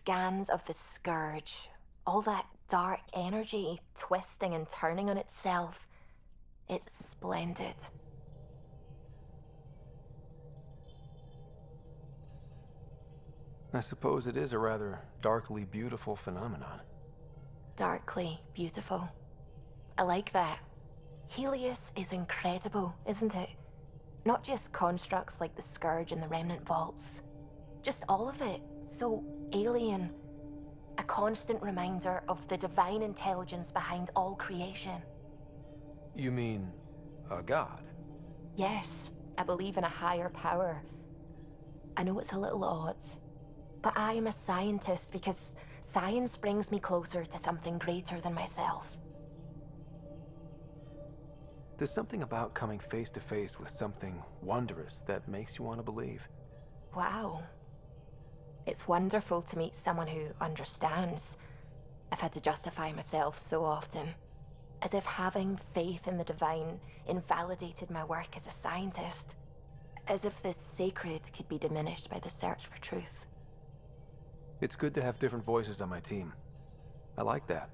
scans of the Scourge, all that dark energy twisting and turning on itself. It's splendid. I suppose it is a rather darkly beautiful phenomenon. Darkly beautiful. I like that. Helios is incredible, isn't it? Not just constructs like the Scourge and the Remnant Vaults. Just all of it. So alien. A constant reminder of the divine intelligence behind all creation. You mean a god? Yes, I believe in a higher power. I know it's a little odd, but I am a scientist because science brings me closer to something greater than myself. There's something about coming face to face with something wondrous that makes you want to believe. Wow. It's wonderful to meet someone who understands. I've had to justify myself so often, as if having faith in the divine invalidated my work as a scientist, as if the sacred could be diminished by the search for truth. It's good to have different voices on my team. I like that.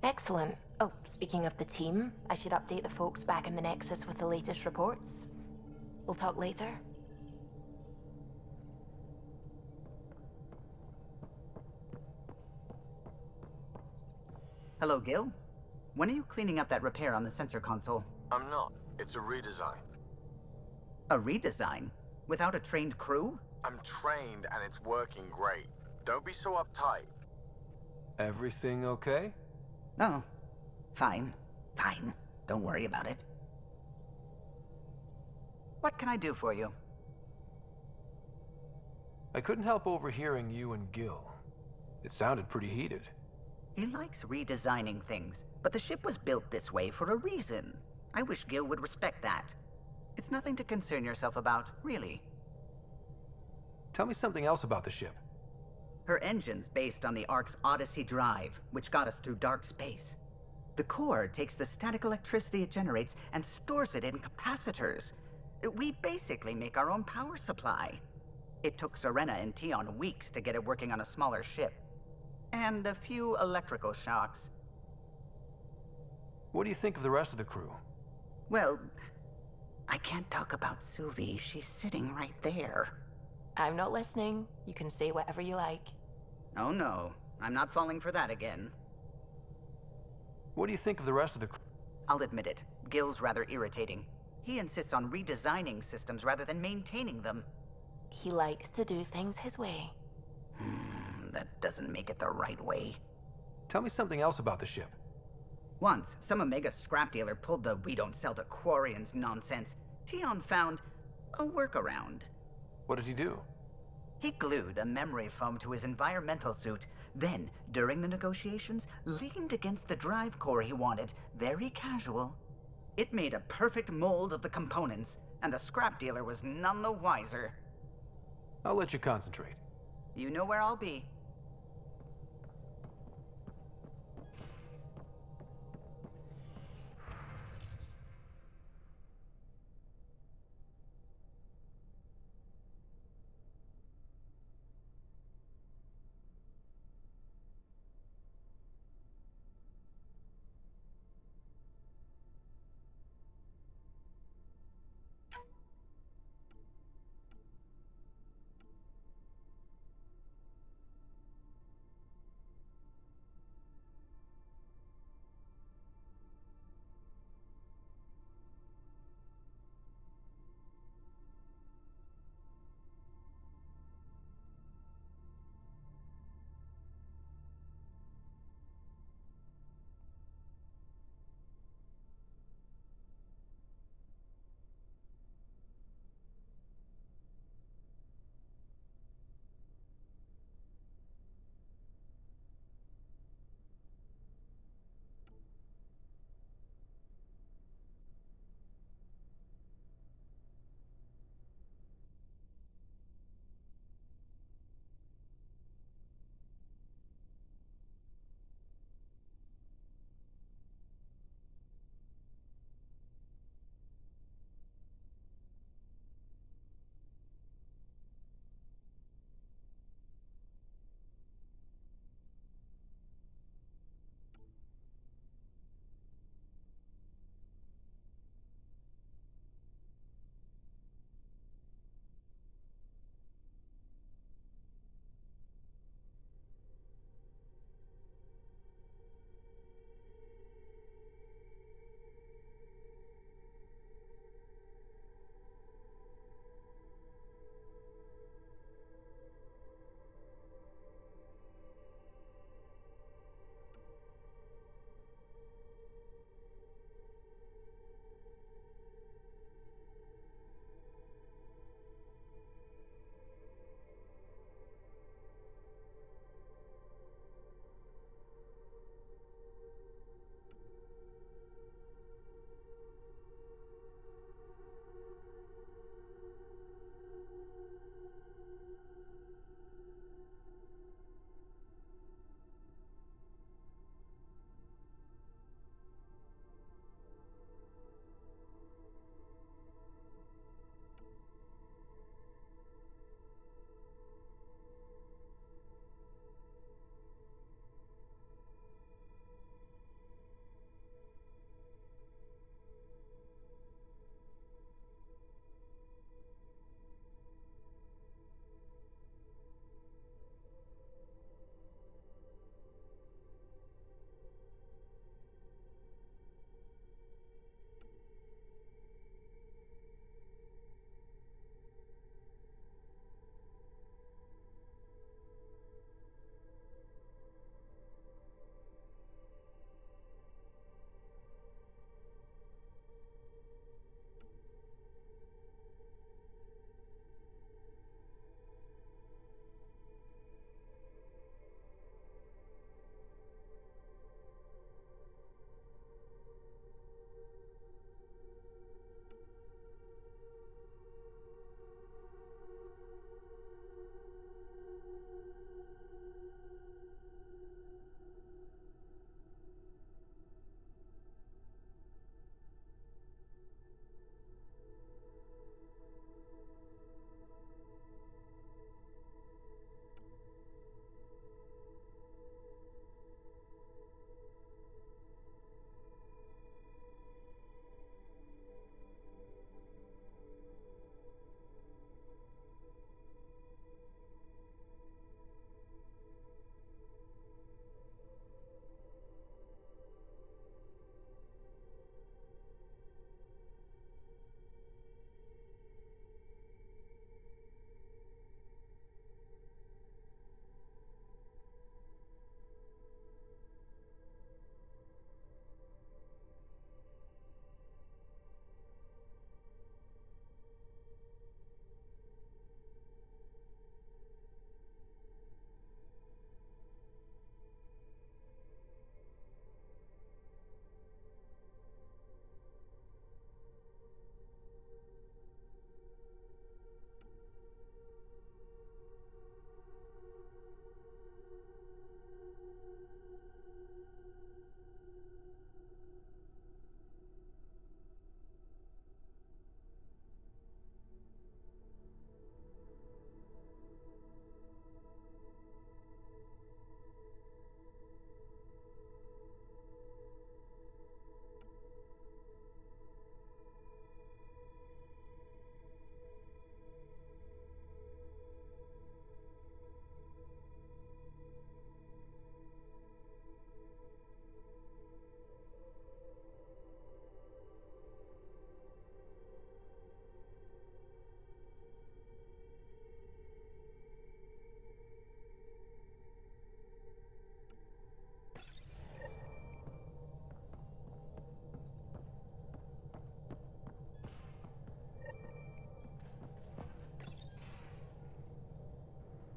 Excellent. Oh, speaking of the team, I should update the folks back in the Nexus with the latest reports. We'll talk later. Hello, Gil. When are you cleaning up that repair on the sensor console? I'm not. It's a redesign. A redesign? Without a trained crew? I'm trained and it's working great. Don't be so uptight. Everything okay? No. Fine. Fine. Don't worry about it. What can I do for you? I couldn't help overhearing you and Gil. It sounded pretty heated. He likes redesigning things, but the ship was built this way for a reason. I wish Gil would respect that. It's nothing to concern yourself about, really. Tell me something else about the ship. Her engine's based on the Ark's Odyssey drive, which got us through dark space. The core takes the static electricity it generates and stores it in capacitors. We basically make our own power supply. It took Serena and Tion weeks to get it working on a smaller ship. And a few electrical shocks. What do you think of the rest of the crew? Well, I can't talk about Suvi. She's sitting right there. I'm not listening. You can say whatever you like. Oh no, I'm not falling for that again. What do you think of the rest of the crew? I'll admit it, Gil's rather irritating. He insists on redesigning systems rather than maintaining them. He likes to do things his way. That doesn't make it the right way. Tell me something else about the ship. Once, some Omega scrap dealer pulled the "we don't sell to Quarians" nonsense. Tion found a workaround. What did he do? He glued a memory foam to his environmental suit, then, during the negotiations, leaned against the drive core he wanted, very casual. It made a perfect mold of the components, and the scrap dealer was none the wiser. I'll let you concentrate. You know where I'll be.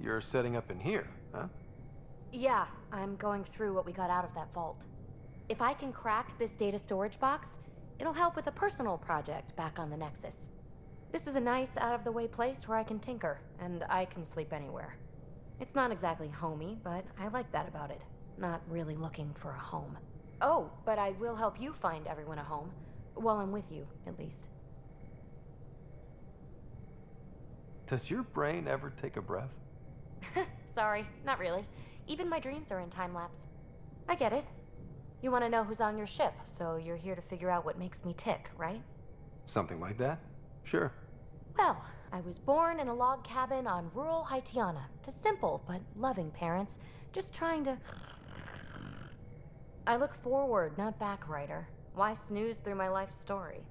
you're setting up in here, huh? Yeah, I'm going through what we got out of that vault. If I can crack this data storage box, it'll help with a personal project back on the Nexus. This is a nice, out-of-the-way place where I can tinker, and I can sleep anywhere. It's not exactly homey, but I like that about it. Not really looking for a home. Oh, but I will help you find everyone a home. While I'm with you, at least. Does your brain ever take a breath? Sorry, not really. Even my dreams are in time-lapse. I get it. You want to know who's on your ship, so you're here to figure out what makes me tick, right? Something like that? Sure. Well, I was born in a log cabin on rural Haitiana to simple but loving parents, just trying to... I look forward, not back, writer. Why snooze through my life story?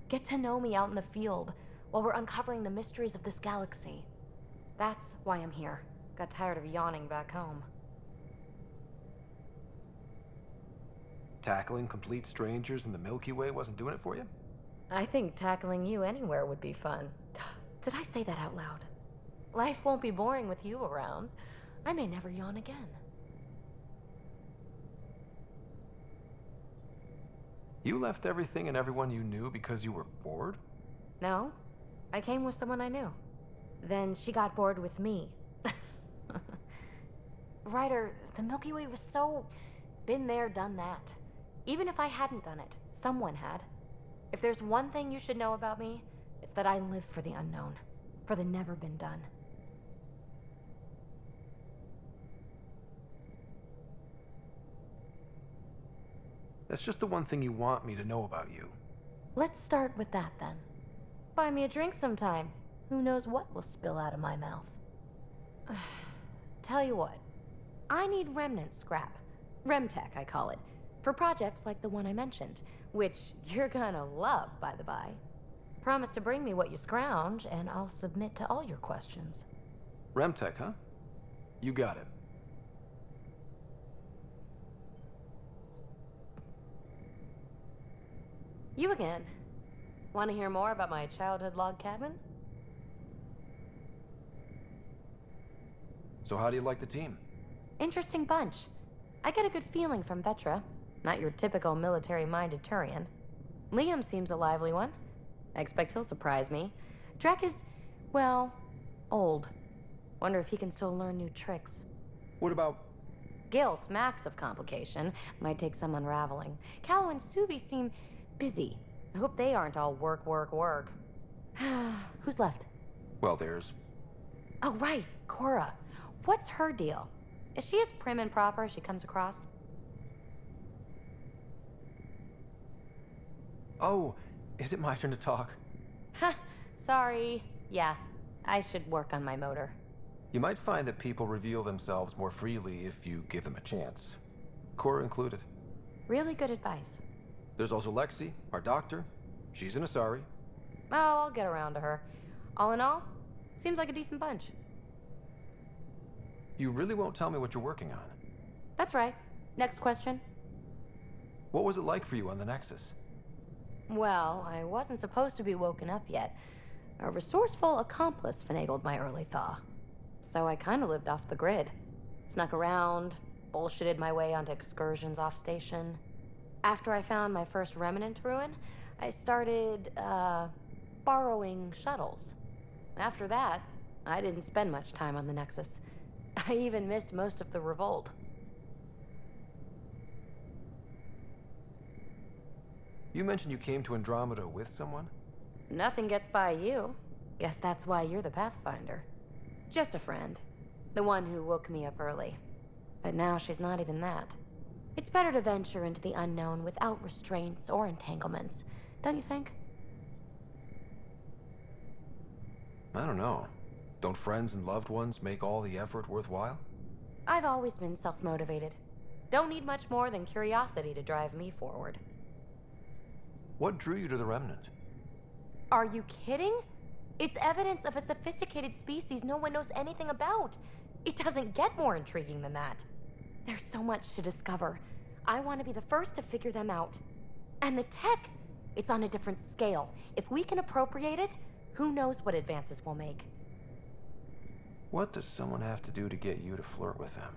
Get to know me out in the field while we're uncovering the mysteries of this galaxy. That's why I'm here. Got tired of yawning back home. Tackling complete strangers in the Milky Way wasn't doing it for you? I think tackling you anywhere would be fun. Did I say that out loud? Life won't be boring with you around. I may never yawn again. You left everything and everyone you knew because you were bored? No, I came with someone I knew. Then she got bored with me. Ryder, the Milky Way was so... been there, done that. Even if I hadn't done it, someone had. If there's one thing you should know about me, it's that I live for the unknown, for the never been done. That's just the one thing you want me to know about you. Let's start with that then. Buy me a drink sometime. Who knows what will spill out of my mouth. Tell you what, I need remnant scrap. Remtech, I call it. For projects like the one I mentioned, which you're gonna love, by the by. Promise to bring me what you scrounge, and I'll submit to all your questions. Remtech, huh? You got it. You again. Want to hear more about my childhood log cabin? So how do you like the team? Interesting bunch. I get a good feeling from Vetra. Not your typical military-minded Turian. Liam seems a lively one. I expect he'll surprise me. Drek is, well, old. Wonder if he can still learn new tricks. What about... Gil smacks of complication. Might take some unraveling. Callow and Suvi seem busy. I hope they aren't all work, work, work. Who's left? Well, there's... Oh, right, Cora. What's her deal? Is she as prim and proper as she comes across? Oh, is it my turn to talk? Ha, sorry. Yeah, I should work on my motor. You might find that people reveal themselves more freely if you give them a chance. Cora included. Really good advice. There's also Lexi, our doctor. She's an Asari. Oh, I'll get around to her. All in all, seems like a decent bunch. You really won't tell me what you're working on. That's right. Next question. What was it like for you on the Nexus? Well, I wasn't supposed to be woken up yet. A resourceful accomplice finagled my early thaw. So I kind of lived off the grid. Snuck around, bullshitted my way onto excursions off station. After I found my first remnant ruin, I started, borrowing shuttles. After that, I didn't spend much time on the Nexus. I even missed most of the revolt. You mentioned you came to Andromeda with someone? Nothing gets by you. Guess that's why you're the Pathfinder. Just a friend. The one who woke me up early. But now she's not even that. It's better to venture into the unknown without restraints or entanglements, don't you think? I don't know. Don't friends and loved ones make all the effort worthwhile? I've always been self-motivated. Don't need much more than curiosity to drive me forward. What drew you to the Remnant? Are you kidding? It's evidence of a sophisticated species no one knows anything about. It doesn't get more intriguing than that. There's so much to discover. I want to be the first to figure them out. And the tech, it's on a different scale. If we can appropriate it, who knows what advances we'll make. What does someone have to do to get you to flirt with them?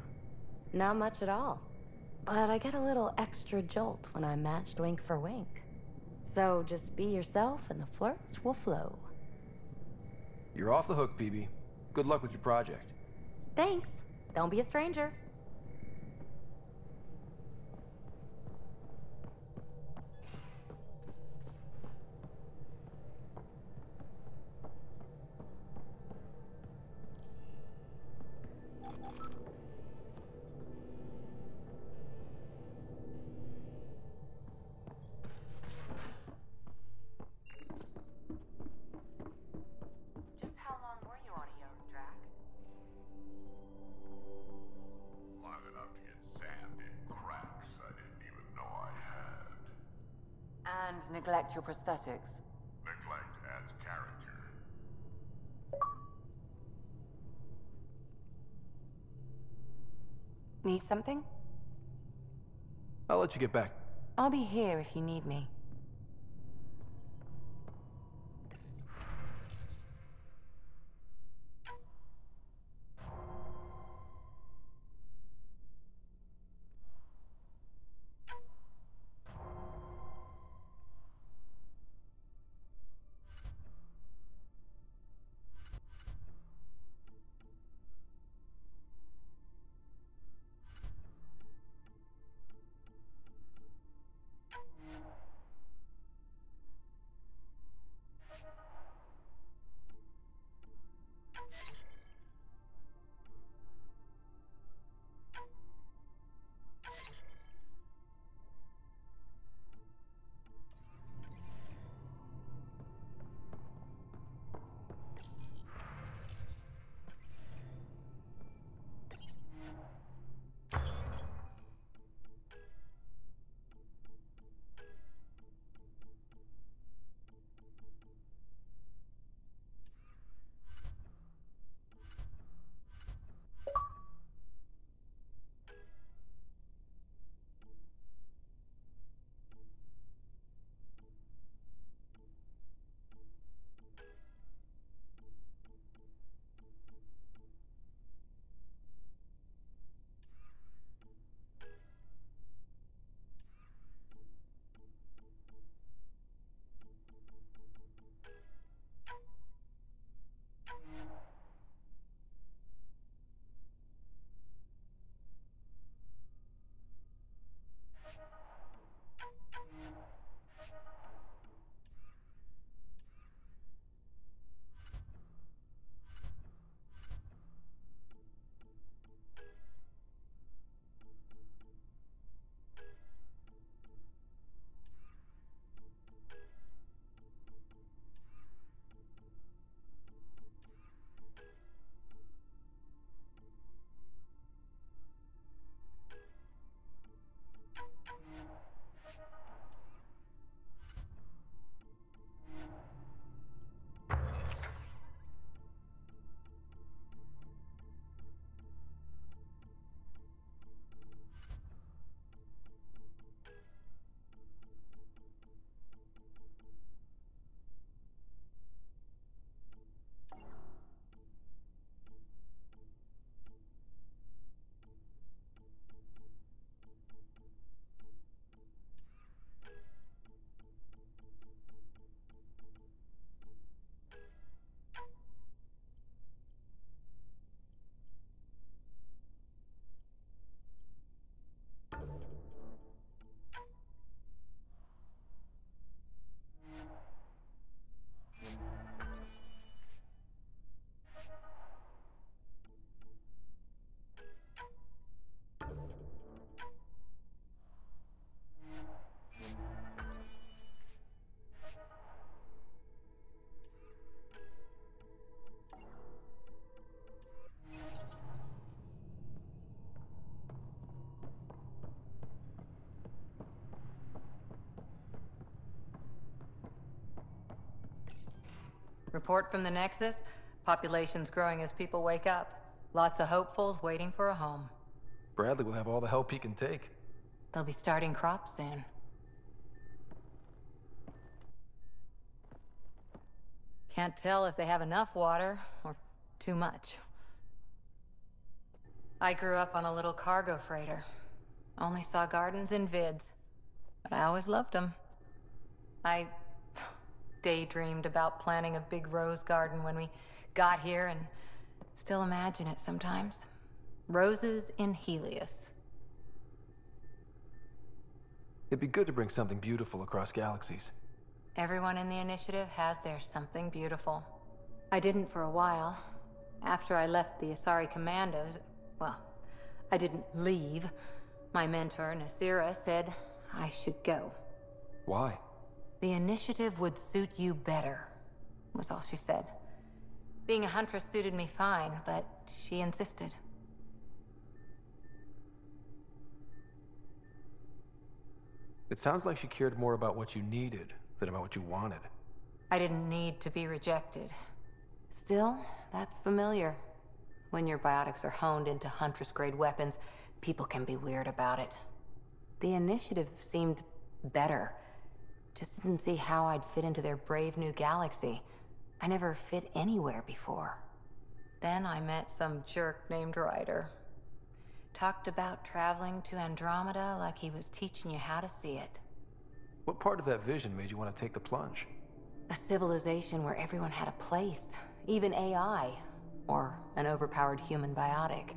Not much at all. But I get a little extra jolt when I'm matched wink for wink. So just be yourself and the flirts will flow. You're off the hook, PB. Good luck with your project. Thanks. Don't be a stranger. Just how long were you on Eos, Drac? Long enough to get sand in cracks I didn't even know I had. And neglect your prosthetics. Neglect adds character. Need something? I'll let you get back. I'll be here if you need me. Report from the Nexus. Population's growing as people wake up. Lots of hopefuls waiting for a home. Bradley will have all the help he can take. They'll be starting crops soon. Can't tell if they have enough water or too much. I grew up on a little cargo freighter. Only saw gardens in vids, but I always loved them. I daydreamed about planting a big rose garden when we got here and still imagine it sometimes. Roses in Helios. It'd be good to bring something beautiful across galaxies. Everyone in the initiative has their something beautiful. I didn't for a while. After I left the Asari Commandos, well, I didn't leave. My mentor, Nasira, said I should go. Why? The initiative would suit you better, was all she said. Being a huntress suited me fine, but she insisted. It sounds like she cared more about what you needed than about what you wanted. I didn't need to be rejected. Still, that's familiar. When your biotics are honed into Huntress-grade weapons, people can be weird about it. The initiative seemed better. Just didn't see how I'd fit into their brave new galaxy. I never fit anywhere before. Then I met some jerk named Ryder. Talked about traveling to Andromeda like he was teaching you how to see it. What part of that vision made you want to take the plunge? A civilization where everyone had a place, even AI, or an overpowered human biotic.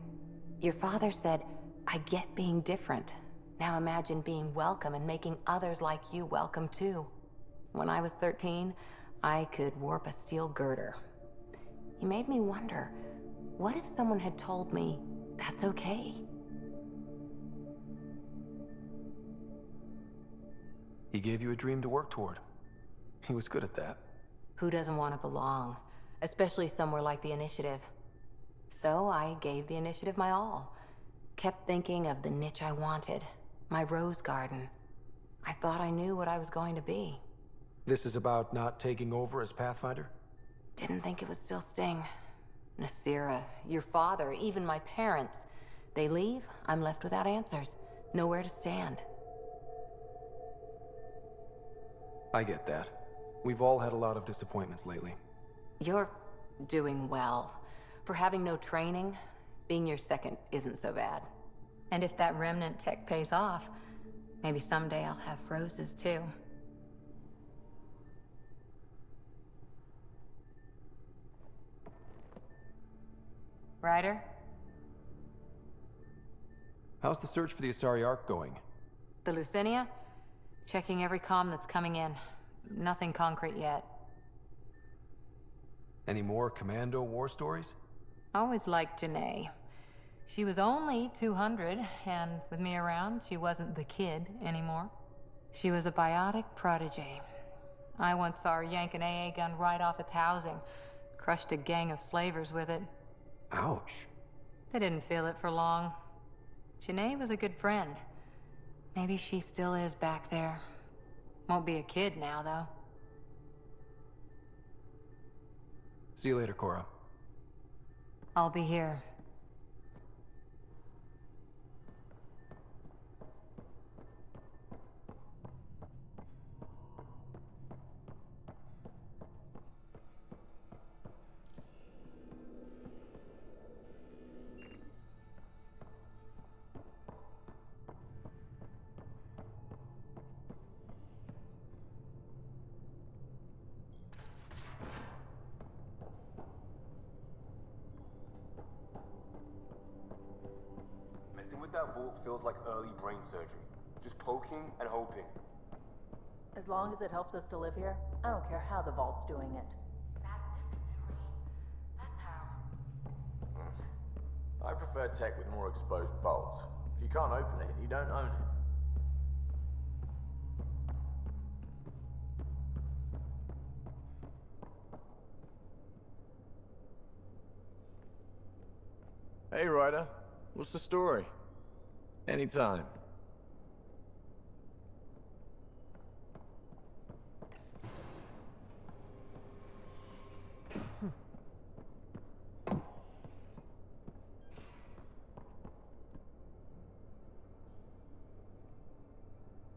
Your father said, I get being different. Now imagine being welcome and making others like you welcome too. When I was 13, I could warp a steel girder. He made me wonder, what if someone had told me that's okay? He gave you a dream to work toward. He was good at that. Who doesn't want to belong? Especially somewhere like the Initiative. So I gave the Initiative my all. Kept thinking of the niche I wanted. My rose garden. I thought I knew what I was going to be. This is about not taking over as Pathfinder? Didn't think it would still sting. Nasira, your father, even my parents. They leave, I'm left without answers. Nowhere to stand. I get that. We've all had a lot of disappointments lately. You're doing well. For having no training, being your second isn't so bad. And if that remnant tech pays off, maybe someday I'll have roses too. Ryder? How's the search for the Asari Ark going? The Lucinia? Checking every comm that's coming in. Nothing concrete yet. Any more Commando war stories? Always liked Janae. She was only 200, and with me around, she wasn't the kid anymore. She was a biotic protege. I once saw her yank an AA gun right off its housing. Crushed a gang of slavers with it. Ouch. They didn't feel it for long. Janae was a good friend. Maybe she still is back there. Won't be a kid now, though. See you later, Cora. I'll be here. Messing with that vault feels like early brain surgery. Just poking and hoping. As long as it helps us to live here, I don't care how the vault's doing it. That's how. I prefer tech with more exposed bolts. If you can't open it, you don't own it. Hey, Ryder. What's the story? Anytime.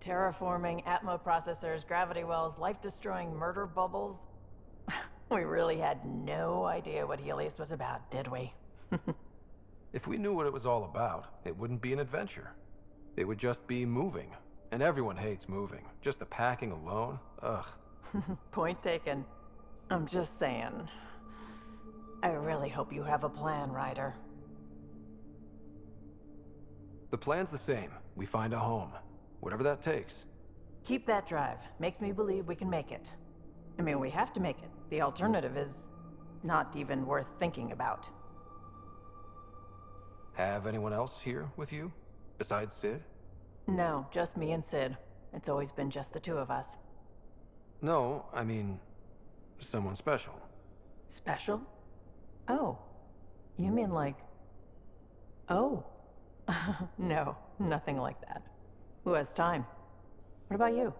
Terraforming, Atmo processors, gravity wells, life-destroying murder bubbles. We really had no idea what Helios was about, did we? If we knew what it was all about, it wouldn't be an adventure. It would just be moving. And everyone hates moving. Just the packing alone, ugh. Point taken. I'm just saying. I really hope you have a plan, Ryder. The plan's the same. We find a home. Whatever that takes. Keep that drive. Makes me believe we can make it. I mean, we have to make it. The alternative is not even worth thinking about. Have anyone else here with you? Besides Sid? No, just me and Sid. It's always been just the two of us. No, I mean, someone special. Special? Oh. You mean like... Oh. No, nothing like that. Who has time? What about you?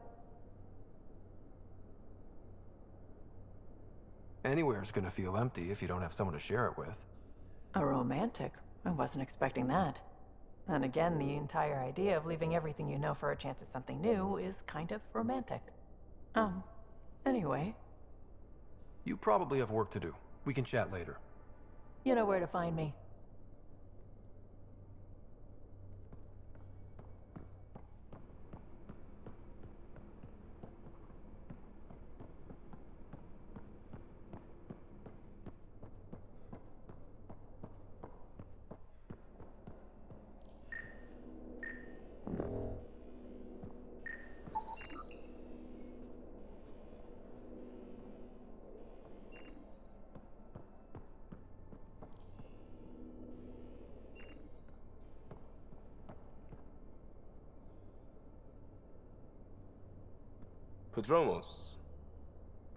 Anywhere's gonna feel empty if you don't have someone to share it with. A romantic? I wasn't expecting that. And again, the entire idea of leaving everything you know for a chance at something new is kind of romantic. Anyway. You probably have work to do. We can chat later. You know where to find me.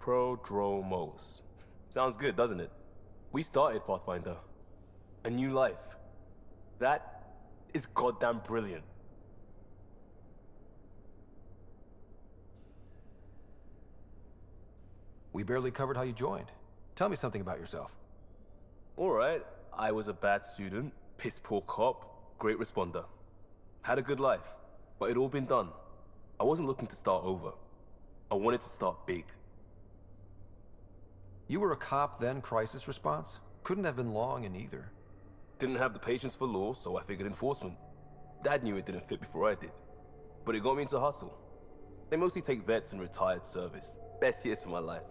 Prodromos. Sounds good, doesn't it? We started Pathfinder. A new life. That is goddamn brilliant. We barely covered how you joined. Tell me something about yourself. Alright, I was a bad student, piss poor cop, great responder. Had a good life, but it'd all been done. I wasn't looking to start over. I wanted to start big. You were a cop, then crisis response? Couldn't have been long in either. Didn't have the patience for law, so I figured enforcement. Dad knew it didn't fit before I did. But it got me into hustle. They mostly take vets and retired service. Best years of my life.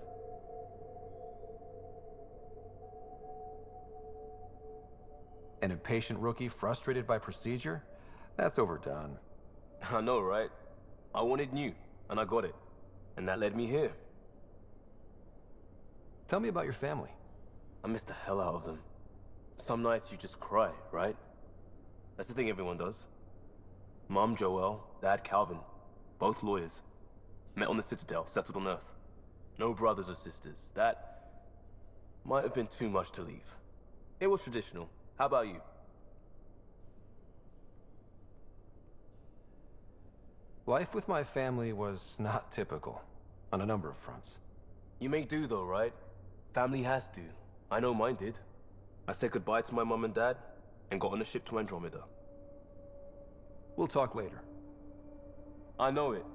An impatient rookie frustrated by procedure? That's overdone. I know, right? I wanted new, and I got it. And that led me here. Tell me about your family. I miss the hell out of them. Some nights you just cry, right? That's the thing everyone does. Mom Joelle, Dad Calvin, both lawyers. Met on the Citadel, settled on Earth. No brothers or sisters. That might have been too much to leave. It was traditional. How about you? Life with my family was not typical, on a number of fronts. You may do though, right? Family has to. I know mine did. I said goodbye to my mom and dad, and got on a ship to Andromeda. We'll talk later. I know it.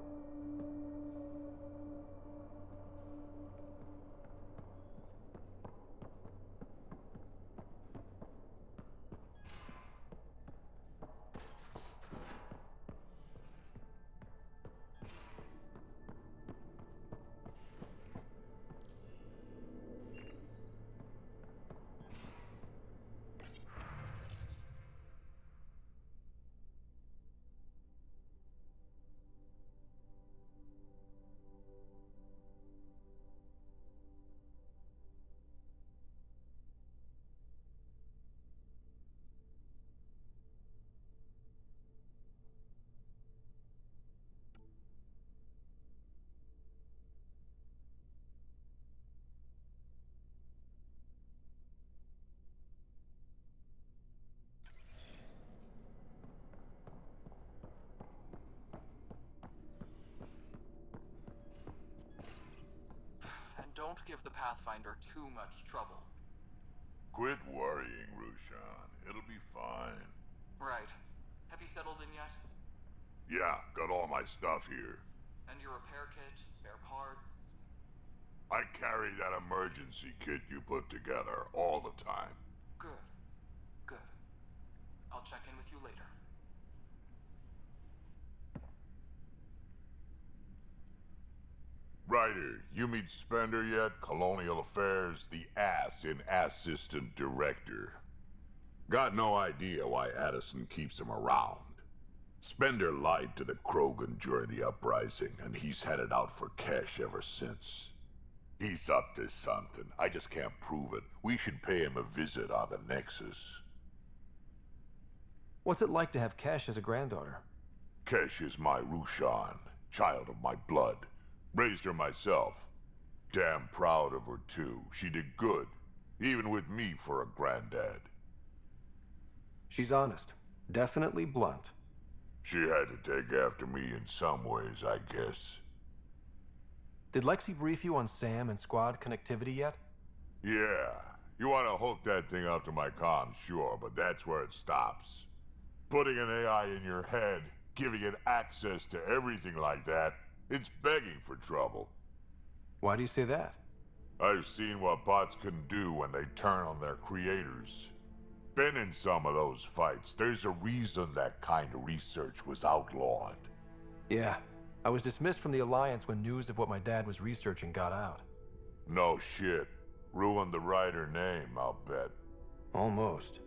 Don't give the Pathfinder too much trouble. Quit worrying, Rushan. It'll be fine. Right. Have you settled in yet? Yeah, got all my stuff here. And your repair kit, spare parts? I carry that emergency kit you put together all the time. Good. Good. I'll check in with you later. Ryder, you meet Spender yet? Colonial Affairs, the ass in Assistant Director. Got no idea why Addison keeps him around. Spender lied to the Krogan during the uprising, and he's headed out for cash ever since. He's up to something. I just can't prove it. We should pay him a visit on the Nexus. What's it like to have Cash as a granddaughter? Kesh is my Rushan, child of my blood. Raised her myself. Damn proud of her, too. She did good, even with me for a granddad. She's honest. Definitely blunt. She had to take after me in some ways, I guess. Did Lexi brief you on Sam and squad connectivity yet? Yeah. You want to hook that thing up to my comms, sure, but that's where it stops. Putting an AI in your head, giving it access to everything like that, it's begging for trouble. Why do you say that? I've seen what bots can do when they turn on their creators. Been in some of those fights. There's a reason that kind of research was outlawed. Yeah. I was dismissed from the Alliance when news of what my dad was researching got out. No shit. Ruined the Ryder name, I'll bet. Almost.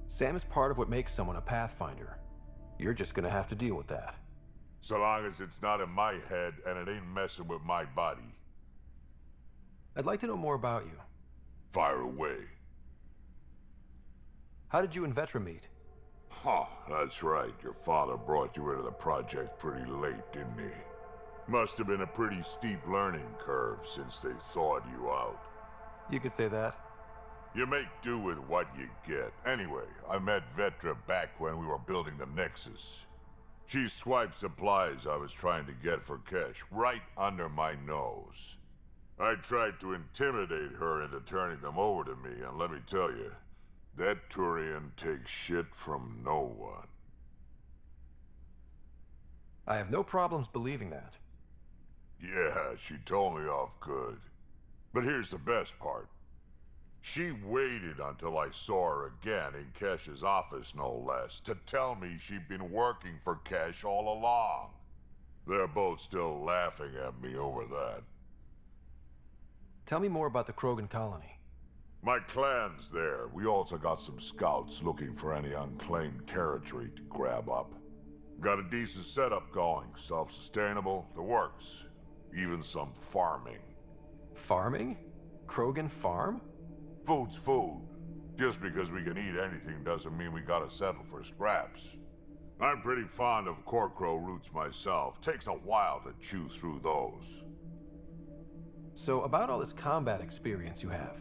Sam is part of what makes someone a Pathfinder. You're just gonna have to deal with that. So long as it's not in my head and it ain't messing with my body. I'd like to know more about you. Fire away. How did you and Vetra meet? Huh, that's right. Your father brought you into the project pretty late, didn't he? Must have been a pretty steep learning curve since they thawed you out. You could say that. You make do with what you get. Anyway, I met Vetra back when we were building the Nexus. She swiped supplies I was trying to get for Kesh right under my nose. I tried to intimidate her into turning them over to me, and let me tell you, that Turian takes shit from no one. I have no problems believing that. Yeah, she told me off good. But here's the best part. She waited until I saw her again in Kesh's office, no less, to tell me she'd been working for Kesh all along. They're both still laughing at me over that. Tell me more about the Krogan colony. My clan's there. We also got some scouts looking for any unclaimed territory to grab up. Got a decent setup going, self-sustainable, the works. Even some farming. Farming? Krogan farm? Food's food. Just because we can eat anything doesn't mean we gotta settle for scraps. I'm pretty fond of Corcrow roots myself. Takes a while to chew through those. So, about all this combat experience you have,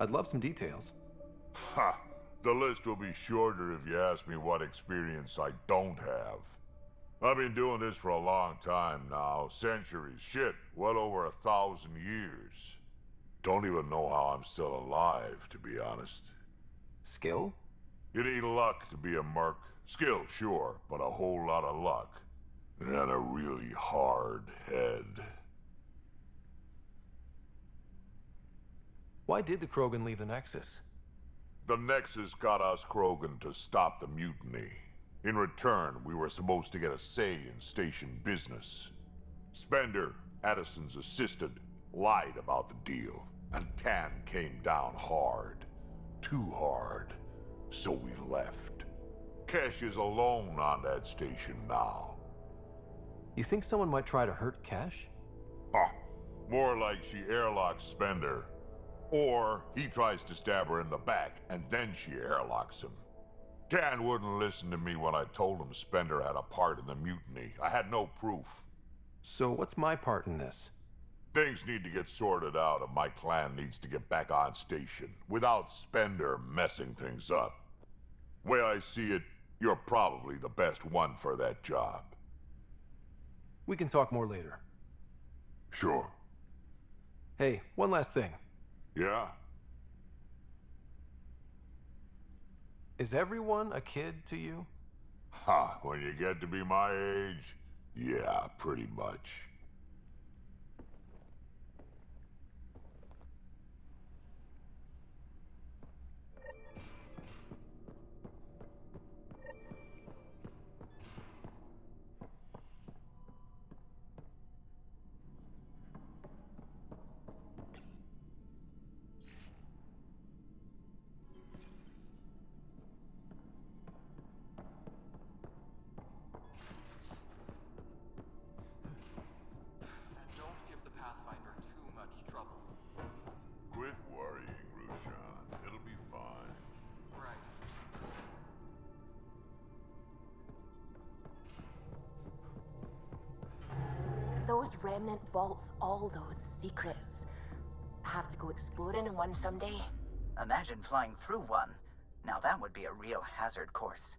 I'd love some details. Ha! The list will be shorter if you ask me what experience I don't have. I've been doing this for a long time now. Centuries. Shit, well over 1,000 years. Don't even know how I'm still alive, to be honest. Skill? You need luck to be a merc. Skill, sure, but a whole lot of luck. And a really hard head. Why did the Krogan leave the Nexus? The Nexus got us Krogan to stop the mutiny. In return, we were supposed to get a say in station business. Spender, Addison's assistant, lied about the deal, and Tan came down hard. Too hard. So we left. Kesh is alone on that station now. You think someone might try to hurt Kesh? Huh. More like she airlocks Spender. Or he tries to stab her in the back, and then she airlocks him. Tan wouldn't listen to me when I told him Spender had a part in the mutiny. I had no proof. So what's my part in this? Things need to get sorted out, and my clan needs to get back on station, without Spender messing things up. Way I see it, you're probably the best one for that job. We can talk more later. Sure. Hey, one last thing. Yeah? Is everyone a kid to you? Ha, when you get to be my age, yeah, pretty much. remnant vaults all those secrets. I have to go exploring in one someday. Imagine flying through one. Now that would be a real hazard course.